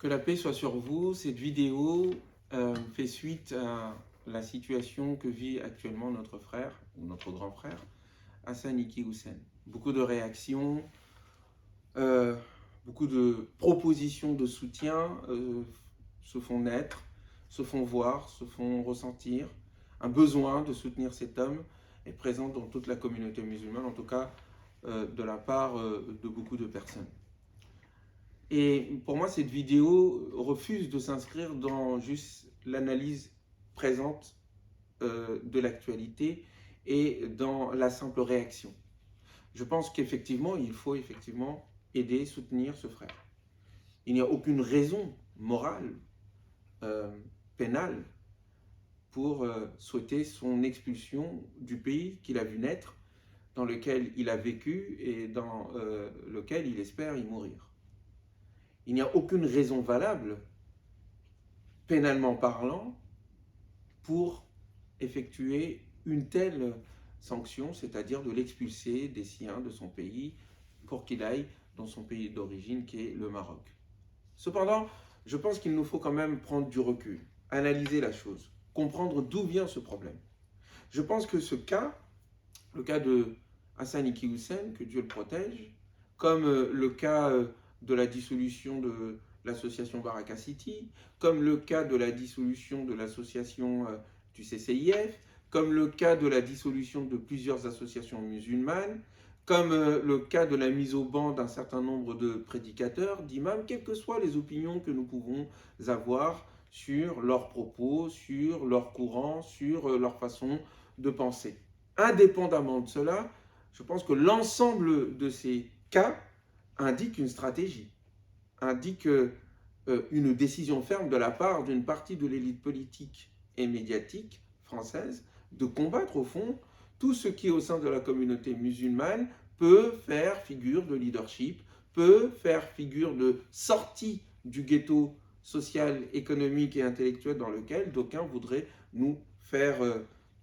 Que la paix soit sur vous. Cette vidéo fait suite à la situation que vit actuellement notre frère, ou notre grand frère, Hassan Iki Hussein. Beaucoup de réactions, euh, beaucoup de propositions de soutien se font naître, se font voir, se font ressentir. Un besoin de soutenir cet homme est présent dans toute la communauté musulmane, en tout cas de la part de beaucoup de personnes. Et pour moi, cette vidéo refuse de s'inscrire dans juste l'analyse présente de l'actualité et dans la simple réaction. Je pense qu'effectivement, il faut effectivement aider, soutenir ce frère. Il n'y a aucune raison morale, euh, pénale, pour souhaiter son expulsion du pays qu'il a vu naître, dans lequel il a vécu et dans lequel il espère y mourir. Il n'y a aucune raison valable, pénalement parlant, pour effectuer une telle sanction, c'est-à-dire de l'expulser des siens de son pays pour qu'il aille dans son pays d'origine qui est le Maroc. Cependant, je pense qu'il nous faut quand même prendre du recul, analyser la chose, comprendre d'où vient ce problème. Je pense que ce cas, le cas de Hassan Iki Hussein, que Dieu le protège, comme le cas de la dissolution de l'association Baraka City, comme le cas de la dissolution de l'association du CCIF, comme le cas de la dissolution de plusieurs associations musulmanes, comme le cas de la mise au ban d'un certain nombre de prédicateurs, d'imams, quelles que soient les opinions que nous pouvons avoir sur leurs propos, sur leur courant, sur leur façon de penser. Indépendamment de cela, je pense que l'ensemble de ces cas indique une stratégie, indique une décision ferme de la part d'une partie de l'élite politique et médiatique française de combattre au fond tout ce qui au sein de la communauté musulmane peut faire figure de leadership, peut faire figure de sortie du ghetto social, économique et intellectuel dans lequel d'aucuns voudraient nous faire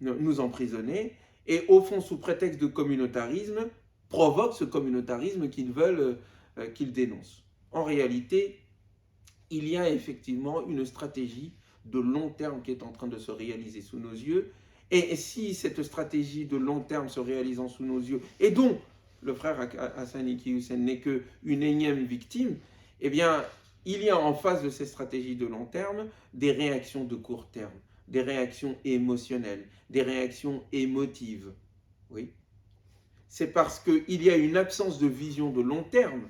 nous emprisonner et au fond sous prétexte de communautarisme provoquent ce communautarisme qu'ils veulent qu'ils dénoncent. En réalité, il y a effectivement une stratégie de long terme qui est en train de se réaliser sous nos yeux. Et si cette stratégie de long terme se réalisant sous nos yeux, et dont le frère Hassan Iki Hussein n'est qu'une énième victime, eh bien, il y a en face de cette stratégie de long terme des réactions de court terme, des réactions émotionnelles, des réactions émotives. Oui. C'est parce qu'il y a une absence de vision de long terme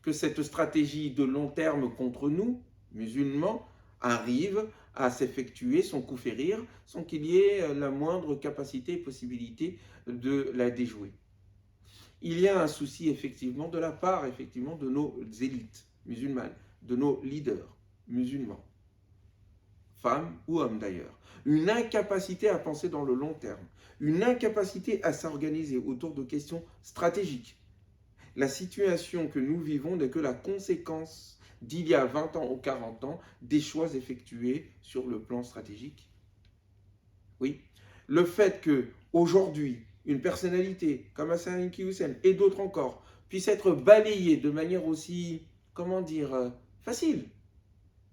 que cette stratégie de long terme contre nous, musulmans, arrive à s'effectuer sans coup férir, sans qu'il y ait la moindre capacité et possibilité de la déjouer. Il y a un souci effectivement de la part effectivement de nos élites musulmanes, de nos leaders musulmans, femmes ou hommes d'ailleurs, une incapacité à penser dans le long terme, une incapacité à s'organiser autour de questions stratégiques. La situation que nous vivons n'est que la conséquence d'il y a 20 ans ou 40 ans des choix effectués sur le plan stratégique. Oui, le fait qu'aujourd'hui, une personnalité comme Hassan Iki Hussein et d'autres encore puissent être balayées de manière aussi, comment dire, facile,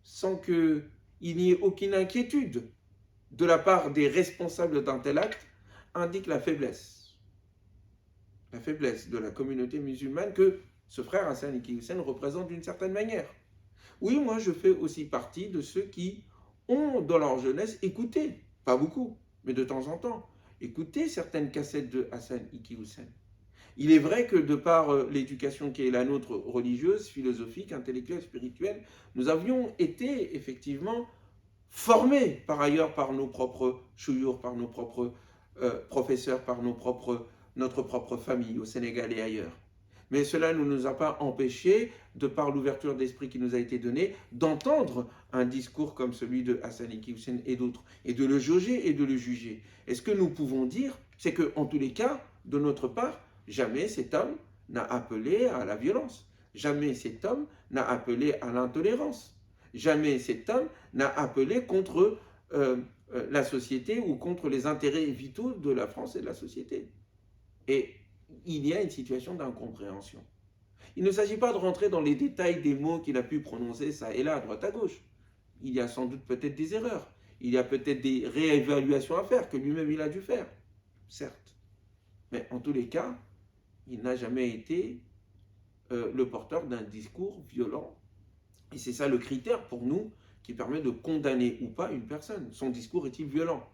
sans qu'il n'y ait aucune inquiétude de la part des responsables d'un tel acte, indique la faiblesse de la communauté musulmane que ce frère Hassan Iki Hussein représente d'une certaine manière. Oui, moi je fais aussi partie de ceux qui ont dans leur jeunesse écouté, pas beaucoup, mais de temps en temps, écouté certaines cassettes de Hassan Iki Hussein. Il est vrai que de par l'éducation qui est la nôtre religieuse, philosophique, intellectuelle, spirituelle, nous avions été effectivement formés par ailleurs par nos propres chouyours, par nos propres professeurs, par notre propre famille au Sénégal et ailleurs. Mais cela ne nous a pas empêchés, de par l'ouverture d'esprit qui nous a été donnée, d'entendre un discours comme celui de Hassan Iki Hussein et d'autres, et de le jauger et de le juger. Et ce que nous pouvons dire, c'est qu'en tous les cas, de notre part, jamais cet homme n'a appelé à la violence. Jamais cet homme n'a appelé à l'intolérance. Jamais cet homme n'a appelé contre la société ou contre les intérêts vitaux de la France et de la société. Et il y a une situation d'incompréhension. Il ne s'agit pas de rentrer dans les détails des mots qu'il a pu prononcer ça et là, à droite à gauche. Il y a sans doute peut-être des erreurs. Il y a peut-être des réévaluations à faire que lui-même il a dû faire, certes. Mais en tous les cas, il n'a jamais été le porteur d'un discours violent. Et c'est ça le critère pour nous qui permet de condamner ou pas une personne. Son discours est-il violent?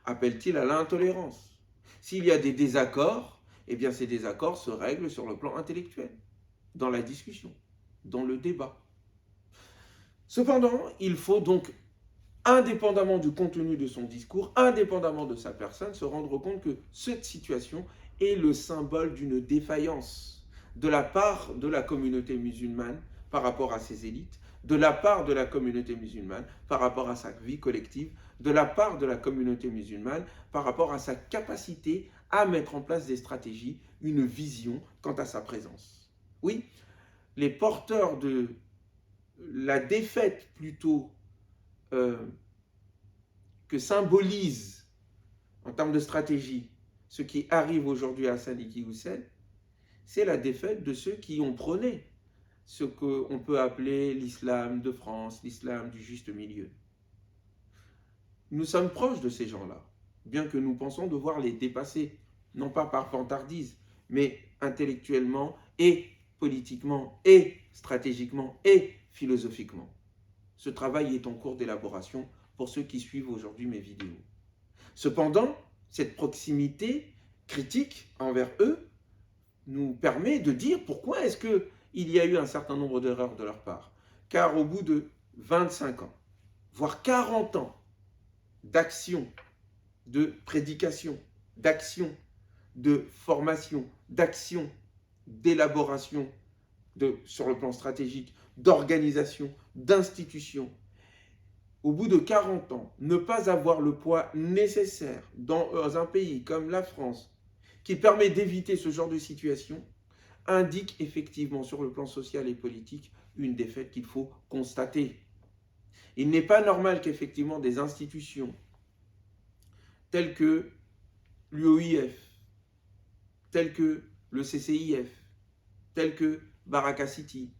Appelle-t-il à l'intolérance? S'il y a des désaccords, eh bien ces désaccords se règlent sur le plan intellectuel, dans la discussion, dans le débat. Cependant, il faut donc, indépendamment du contenu de son discours, indépendamment de sa personne, se rendre compte que cette situation est le symbole d'une défaillance de la part de la communauté musulmane par rapport à ses élites, de la part de la communauté musulmane par rapport à sa vie collective, de la part de la communauté musulmane par rapport à sa capacité à mettre en place des stratégies, une vision quant à sa présence. Oui, les porteurs de la défaite plutôt que symbolise en termes de stratégie ce qui arrive aujourd'hui à Hassan Iqiyoussen, c'est la défaite de ceux qui ont prôné ce qu'on peut appeler l'islam de France, l'islam du juste milieu. Nous sommes proches de ces gens-là, bien que nous pensons devoir les dépasser, non pas par vantardise, mais intellectuellement et politiquement et stratégiquement et philosophiquement. Ce travail est en cours d'élaboration pour ceux qui suivent aujourd'hui mes vidéos. Cependant, cette proximité critique envers eux nous permet de dire pourquoi est-ce qu'il y a eu un certain nombre d'erreurs de leur part. Car au bout de 25 ans, voire 40 ans d'action, de prédication, d'action, de formation, d'action, d'élaboration sur le plan stratégique, d'organisation, d'institution, au bout de 40 ans, ne pas avoir le poids nécessaire dans un pays comme la France, qui permet d'éviter ce genre de situation, indique effectivement sur le plan social et politique une défaite qu'il faut constater. Il n'est pas normal qu'effectivement des institutions telles que l'UOIF, telles que le CCIF, telles que Baraka City,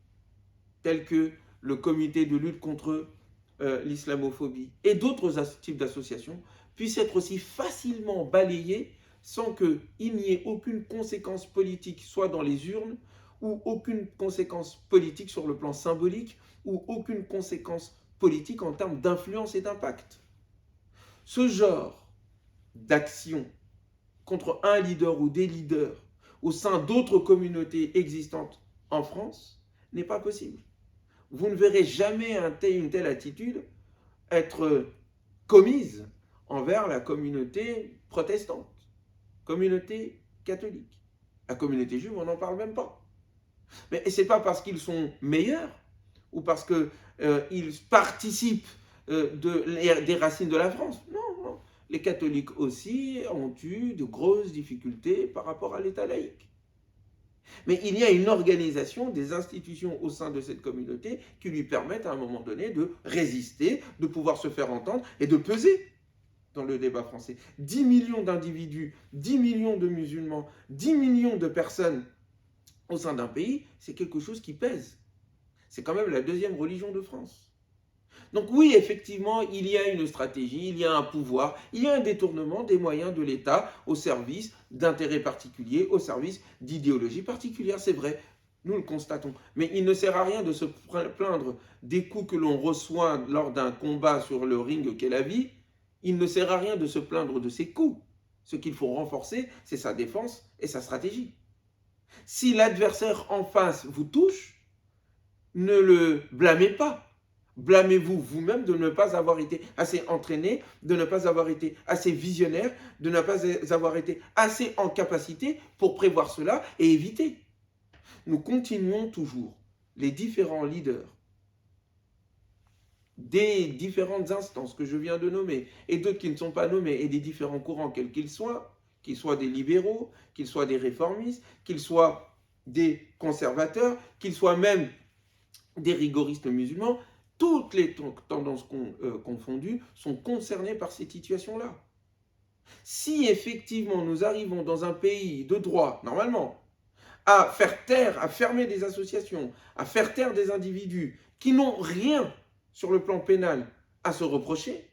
telles que le comité de lutte contre l'islamophobie et d'autres types d'associations puissent être aussi facilement balayées sans qu'il n'y ait aucune conséquence politique, soit dans les urnes, ou aucune conséquence politique sur le plan symbolique, ou aucune conséquence politique en termes d'influence et d'impact. Ce genre d'action contre un leader ou des leaders au sein d'autres communautés existantes en France n'est pas possible. Vous ne verrez jamais une telle attitude être commise envers la communauté protestante, communauté catholique. La communauté juive, on n'en parle même pas. Mais ce n'est pas parce qu'ils sont meilleurs ou parce qu'ils participent des racines de la France. Non, non. Les catholiques aussi ont eu de grosses difficultés par rapport à l'État laïque. Mais il y a une organisation des institutions au sein de cette communauté qui lui permettent à un moment donné de résister, de pouvoir se faire entendre et de peser dans le débat français. 10 millions d'individus, 10 millions de musulmans, 10 millions de personnes au sein d'un pays, c'est quelque chose qui pèse. C'est quand même la deuxième religion de France. Donc oui, effectivement, il y a une stratégie, il y a un pouvoir, il y a un détournement des moyens de l'État au service d'intérêts particuliers, au service d'idéologies particulières, c'est vrai, nous le constatons. Mais il ne sert à rien de se plaindre des coups que l'on reçoit lors d'un combat sur le ring qu'est la vie, il ne sert à rien de se plaindre de ces coups. Ce qu'il faut renforcer, c'est sa défense et sa stratégie. Si l'adversaire en face vous touche, ne le blâmez pas. Blâmez-vous vous-même de ne pas avoir été assez entraîné, de ne pas avoir été assez visionnaire, de ne pas avoir été assez en capacité pour prévoir cela et éviter. Nous continuons toujours, les différents leaders des différentes instances que je viens de nommer et d'autres qui ne sont pas nommés et des différents courants quels qu'ils soient des libéraux, qu'ils soient des réformistes, qu'ils soient des conservateurs, qu'ils soient même des rigoristes musulmans, toutes les tendances confondues sont concernées par cette situation-là. Si effectivement nous arrivons dans un pays de droit, normalement, à faire taire, à fermer des associations, à faire taire des individus qui n'ont rien sur le plan pénal à se reprocher,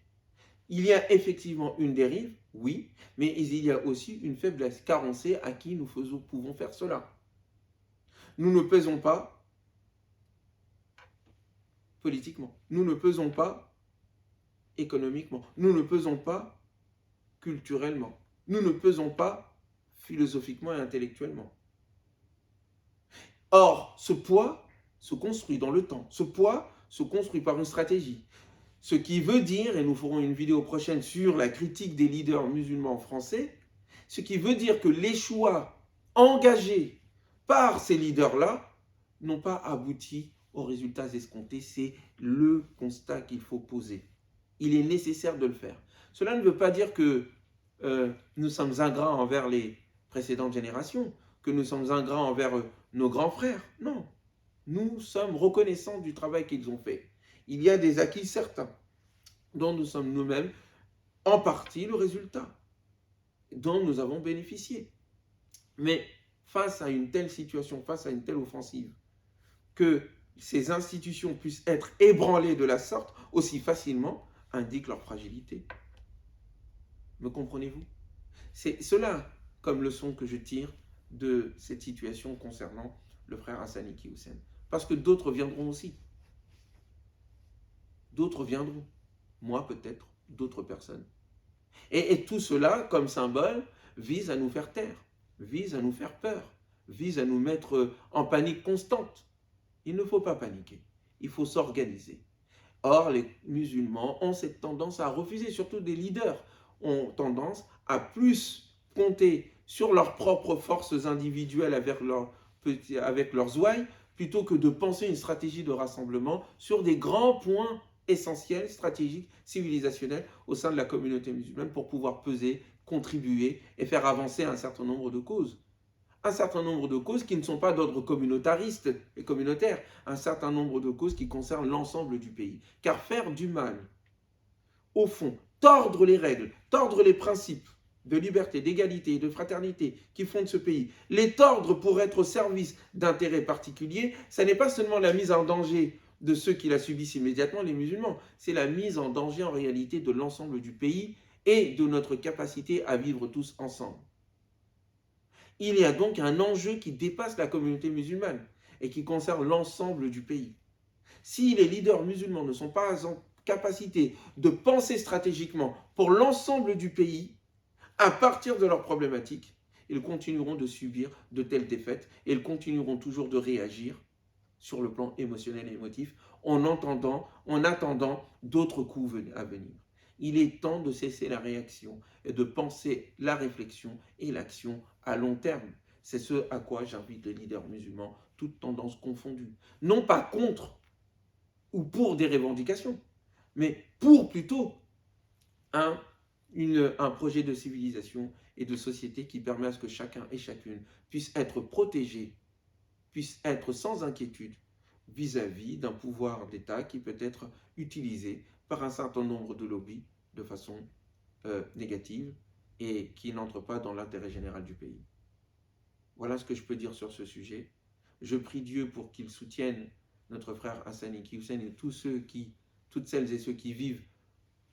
il y a effectivement une dérive, oui, mais il y a aussi une faiblesse, car on sait à qui nous pouvons faire cela. Nous ne pesons pas politiquement, nous ne pesons pas économiquement, nous ne pesons pas culturellement, nous ne pesons pas philosophiquement et intellectuellement. Or, ce poids se construit dans le temps, ce poids se construit par une stratégie. Ce qui veut dire, et nous ferons une vidéo prochaine sur la critique des leaders musulmans français, ce qui veut dire que les choix engagés par ces leaders-là n'ont pas abouti aux résultats escomptés. C'est le constat qu'il faut poser. Il est nécessaire de le faire. Cela ne veut pas dire que nous sommes ingrats envers les précédentes générations, que nous sommes ingrats envers nos grands frères. Non, nous sommes reconnaissants du travail qu'ils ont fait. Il y a des acquis certains dont nous sommes nous-mêmes en partie le résultat, dont nous avons bénéficié. Mais face à une telle situation, face à une telle offensive, que ces institutions puissent être ébranlées de la sorte aussi facilement, indique leur fragilité. Me comprenez-vous? C'est cela comme leçon que je tire de cette situation concernant le frère Hassan Iqi Hussein. Parce que d'autres viendront aussi. D'autres viendront. Moi peut-être, d'autres personnes. Et tout cela, comme symbole, vise à nous faire taire, vise à nous faire peur, vise à nous mettre en panique constante. Il ne faut pas paniquer, il faut s'organiser. Or, les musulmans ont cette tendance à refuser, surtout des leaders, ont tendance à plus compter sur leurs propres forces individuelles avec leurs ouailles, plutôt que de penser une stratégie de rassemblement sur des grands points essentiels, stratégiques, civilisationnels au sein de la communauté musulmane pour pouvoir peser, contribuer et faire avancer un certain nombre de causes. Un certain nombre de causes qui ne sont pas d'ordre communautariste et communautaire, un certain nombre de causes qui concernent l'ensemble du pays. Car faire du mal, au fond, tordre les règles, tordre les principes de liberté, d'égalité et de fraternité qui fondent ce pays, les tordre pour être au service d'intérêts particuliers, ça n'est pas seulement la mise en danger de ceux qui la subissent immédiatement, les musulmans, c'est la mise en danger en réalité de l'ensemble du pays et de notre capacité à vivre tous ensemble. Il y a donc un enjeu qui dépasse la communauté musulmane et qui concerne l'ensemble du pays. Si les leaders musulmans ne sont pas en capacité de penser stratégiquement pour l'ensemble du pays, à partir de leurs problématiques, ils continueront de subir de telles défaites et ils continueront toujours de réagir sur le plan émotionnel et émotif en attendant d'autres coups à venir. Il est temps de cesser la réaction et de penser la réflexion et l'action à long terme. C'est ce à quoi j'invite les leaders musulmans, toutes tendances confondues. Non pas contre ou pour des revendications, mais pour plutôt un projet de civilisation et de société qui permet à ce que chacun et chacune puisse être protégé, puisse être sans inquiétude vis-à-vis d'un pouvoir d'État qui peut être utilisé par un certain nombre de lobbies de façon négative et qui n'entre pas dans l'intérêt général du pays. Voilà ce que je peux dire sur ce sujet. Je prie Dieu pour qu'il soutienne notre frère Hassan Iqi Hussein et toutes celles et ceux qui vivent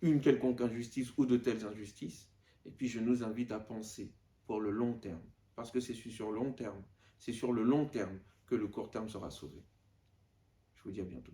une quelconque injustice ou de telles injustices. Et puis je nous invite à penser pour le long terme, parce que c'est sur le long terme que le court terme sera sauvé. Je vous dis à bientôt.